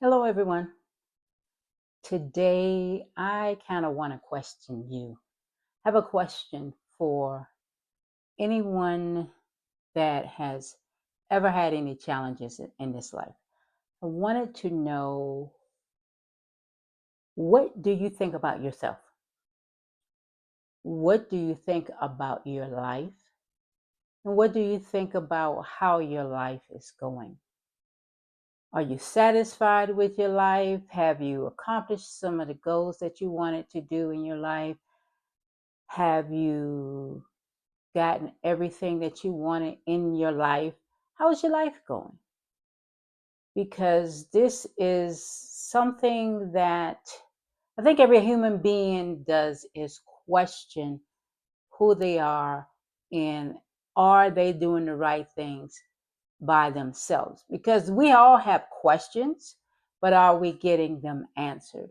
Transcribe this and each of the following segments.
Hello, everyone. Today, I kind of want to question you. I have a question for anyone that has ever had any challenges in this life. I wanted to know, what do you think about yourself? What do you think about your life? And what do you think about how your life is going? Are you satisfied with your life? Have you accomplished some of the goals that you wanted to do in your life? Have you gotten everything that you wanted in your life? How's your life going? Because this is something that I think every human being does, is question who they are and are they doing the right things by themselves? Because we all have questions, but are we getting them answered?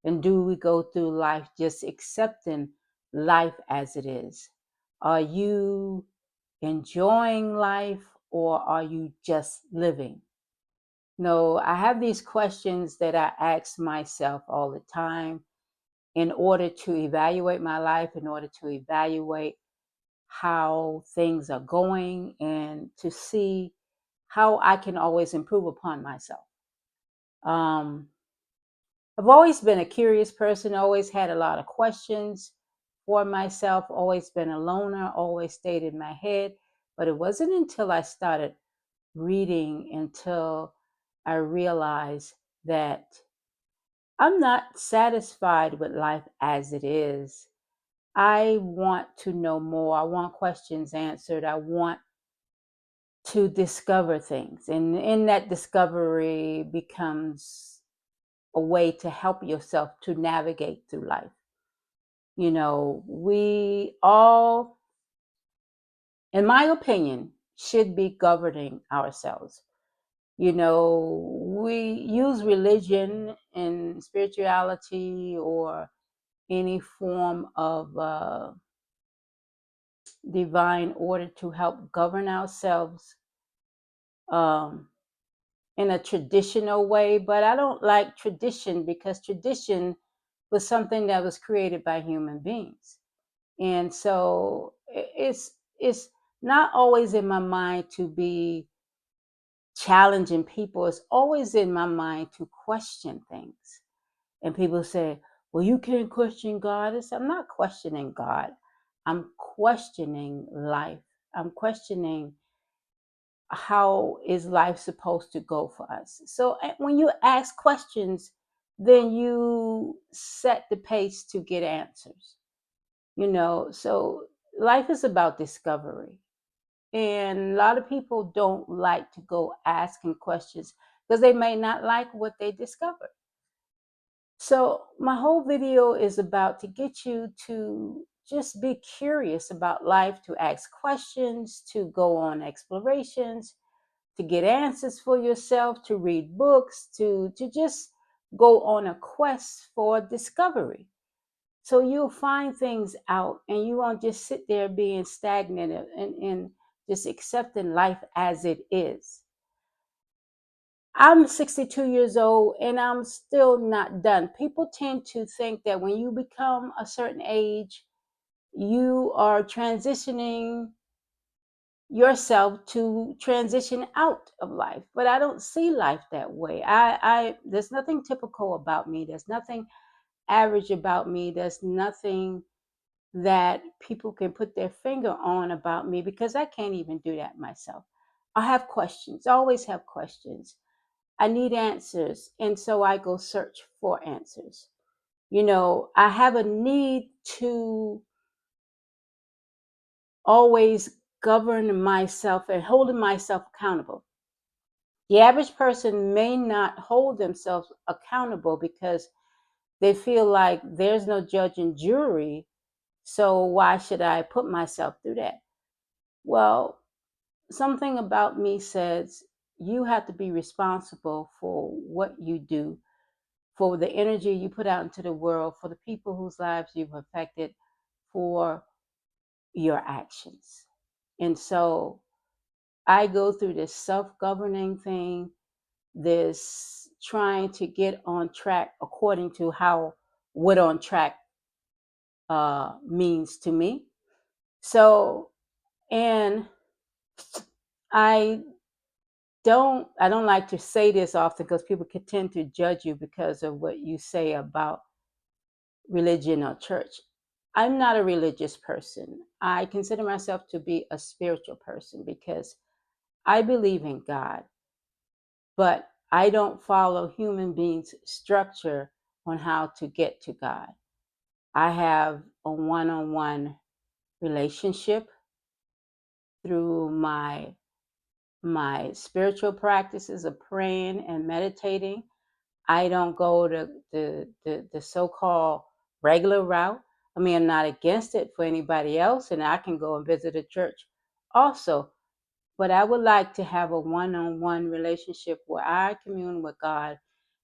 And do we go through life just accepting life as it is? Are you enjoying life, or are you just living? No, I have these questions that I ask myself all the time in order to evaluate my life, in order to evaluate how things are going, and to see how I can always improve upon myself. Um, I've always been a curious person, always had a lot of questions for myself, always been a loner, always stayed in my head. But it wasn't until I started reading until I realized that I'm not satisfied with life as it is. I want to know more. I want questions answered. I want to discover things. And in that discovery becomes a way to help yourself to navigate through life. We all, in my opinion, should be governing ourselves. We use religion and spirituality or any form of divine order to help govern ourselves um, in a traditional way. But I don't like tradition, because tradition was something that was created by human beings. And so it's not always in my mind to be challenging people. It's always in my mind to question things. And people say, well, you can't question God. I'm not questioning God. I'm questioning life. I'm questioning how is life supposed to go for us. So when you ask questions, then you set the pace to get answers. So life is about discovery. And a lot of people don't like to go asking questions because they may not like what they discovered. So my whole video is about to get you to just be curious about life, to ask questions, to go on explorations, to get answers for yourself, to read books, to just go on a quest for discovery. So you'll find things out, and you won't just sit there being stagnant and just accepting life as it is. I'm 62 years old and I'm still not done. People tend to think that when you become a certain age, you are transitioning yourself to transition out of life. But I don't see life that way. I there's nothing typical about me. There's nothing average about me. There's nothing that people can put their finger on about me, because I can't even do that myself. I have questions. I always have questions. I need answers. And so I go search for answers. I have a need to always govern myself and holding myself accountable. The average person may not hold themselves accountable because they feel like there's no judge and jury. So why should I put myself through that? Well, something about me says you have to be responsible for what you do, for the energy you put out into the world, for the people whose lives you've affected, for your actions. And so I go through this self governing thing, this trying to get on track according to what on track means to me. So, and I I don't like to say this often because people can tend to judge you because of what you say about religion or church. I'm not a religious person. I consider myself to be a spiritual person because I believe in God, but I don't follow human beings' structure on how to get to God. I have a one-on-one relationship through my spiritual practices of praying and meditating. I don't go the so-called regular route. I mean, I'm not against it for anybody else, and I can go and visit a church also. But I would like to have a one-on-one relationship where I commune with God,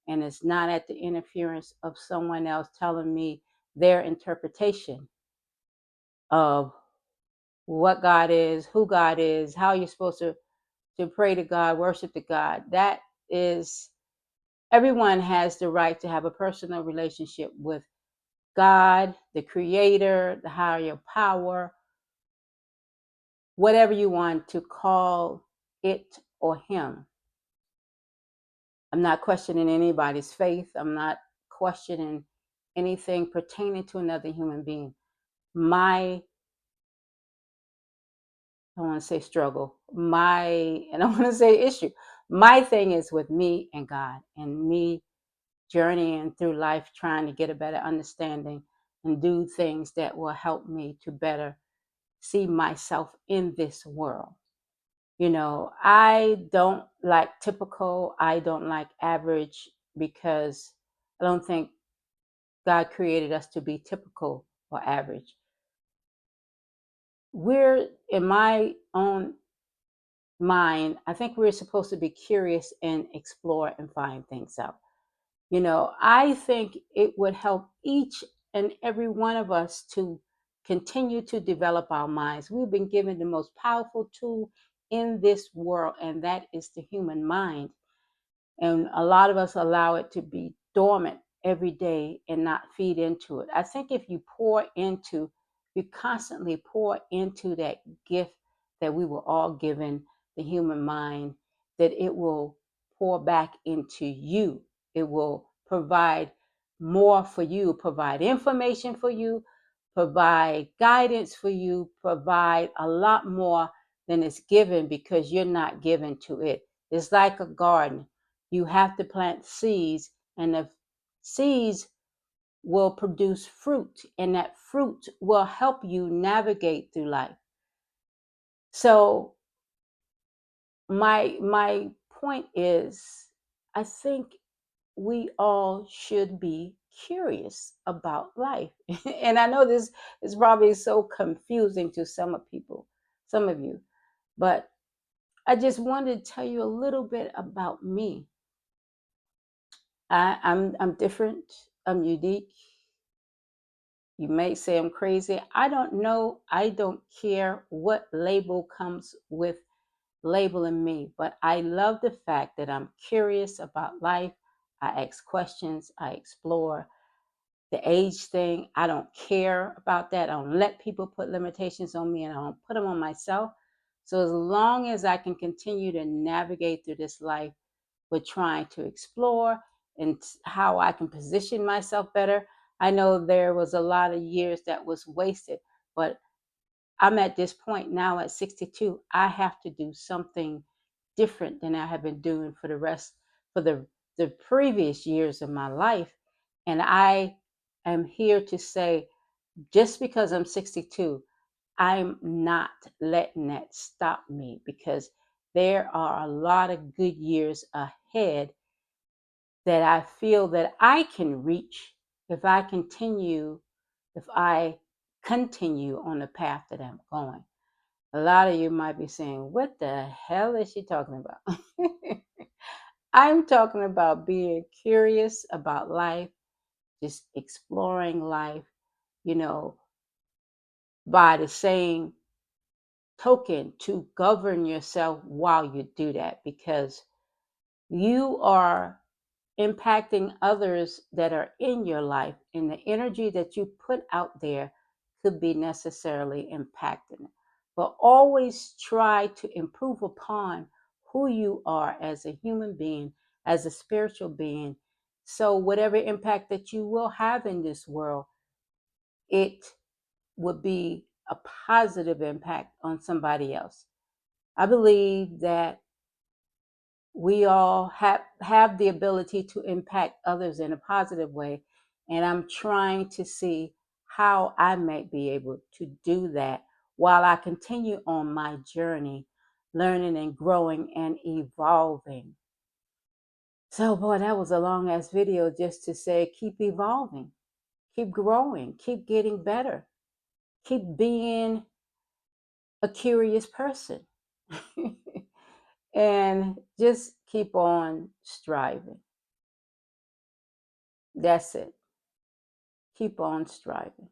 and it's not at the interference of someone else telling me their interpretation of what God is, who God is, how you're supposed to pray to God, worship to God. That is, everyone has the right to have a personal relationship with God, the creator, the higher power, whatever you want to call it or him. I'm not questioning anybody's faith. I'm not questioning anything pertaining to another human being. My, I don't want to say struggle, and I want to say issue. My thing is with me and God, and me journeying through life trying to get a better understanding and do things that will help me to better see myself in this world. I don't like typical, I don't like average, because I don't think God created us to be typical or average. We're, in my own mind, I think we're supposed to be curious and explore and find things out. I think it would help each and every one of us to continue to develop our minds. We've been given the most powerful tool in this world, and that is the human mind. And a lot of us allow it to be dormant every day and not feed into it. I think if you constantly pour into that gift that we were all given, the human mind, that it will pour back into you. It will provide more for you, provide information for you, provide guidance for you, provide a lot more than it's given, because you're not given to it. It's like a garden. You have to plant seeds, and the seeds will produce fruit, and that fruit will help you navigate through life. So my point is, I think we all should be curious about life. And I know this is probably so confusing to some of you, but I just wanted to tell you a little bit about me. I'm different. I'm unique. You may say I'm crazy. I don't know. I don't care what label comes with labeling me, but I love the fact that I'm curious about life. I ask questions. I explore. The age thing, I don't care about that. I don't let people put limitations on me, and I don't put them on myself. So as long as I can continue to navigate through this life with trying to explore and how I can position myself better. I know there was a lot of years that was wasted, but I'm at this point now at 62. I have to do something different than I have been doing for the previous years of my life. And I am here to say, just because I'm 62, I'm not letting that stop me, because there are a lot of good years ahead that I feel that I can reach if I continue on the path that I'm going. A lot of you might be saying, what the hell is she talking about? I'm talking about being curious about life, just exploring life, you know, by the same token, to govern yourself while you do that, because you are impacting others that are in your life, and the energy that you put out there could be necessarily impacting it. But always try to improve upon who you are as a human being, as a spiritual being. So, whatever impact that you will have in this world, it would be a positive impact on somebody else. I believe that we all have the ability to impact others in a positive way, and I'm trying to see how I might be able to do that while I continue on my journey, learning and growing and evolving. So boy, that was a long ass video just to say keep evolving, keep growing, keep getting better, keep being a curious person. And just keep on striving. That's it. Keep on striving.